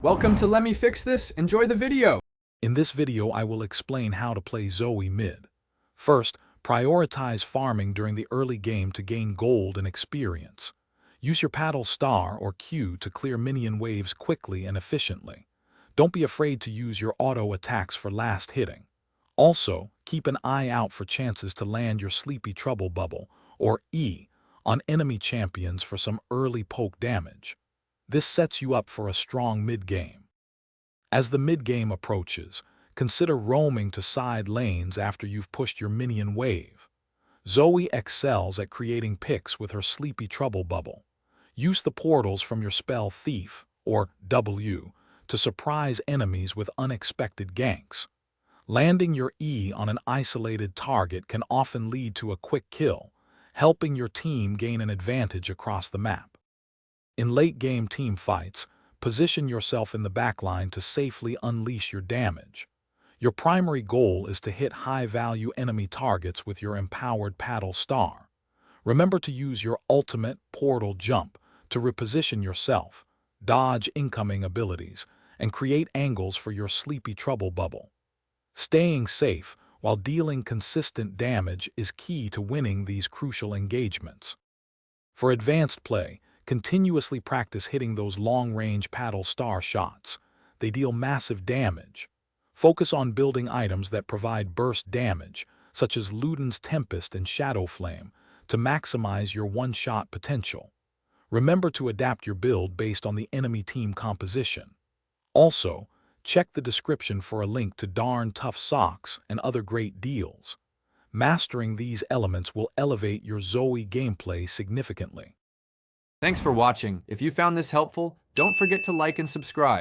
Welcome to Let Me Fix This. Enjoy the video. In this video, I will explain how to play Zoe mid. First, prioritize farming during the early game to gain gold and experience. Use your paddle star or Q to clear minion waves quickly and efficiently. Don't be afraid to use your auto attacks for last hitting. Also, keep an eye out for chances to land your Sleepy Trouble Bubble, or E, on enemy champions for some early poke damage. This sets you up for a strong mid-game. As the mid-game approaches, consider roaming to side lanes after you've pushed your minion wave. Zoe excels at creating picks with her Sleepy Trouble Bubble. Use the portals from your spell Thief, or W, to surprise enemies with unexpected ganks. Landing your E on an isolated target can often lead to a quick kill, helping your team gain an advantage across the map. In late-game team fights, position yourself in the backline to safely unleash your damage. Your primary goal is to hit high-value enemy targets with your empowered paddle star. Remember to use your ultimate portal jump to reposition yourself, dodge incoming abilities, and create angles for your Sleepy Trouble Bubble. Staying safe while dealing consistent damage is key to winning these crucial engagements. For advanced play, continuously practice hitting those long-range paddle star shots. They deal massive damage. Focus on building items that provide burst damage, such as Luden's Tempest and Shadow Flame, to maximize your one-shot potential. Remember to adapt your build based on the enemy team composition. Also, check the description for a link to Darn Tough Socks and other great deals. Mastering these elements will elevate your Zoe gameplay significantly. Thanks for watching. If you found this helpful, don't forget to like and subscribe.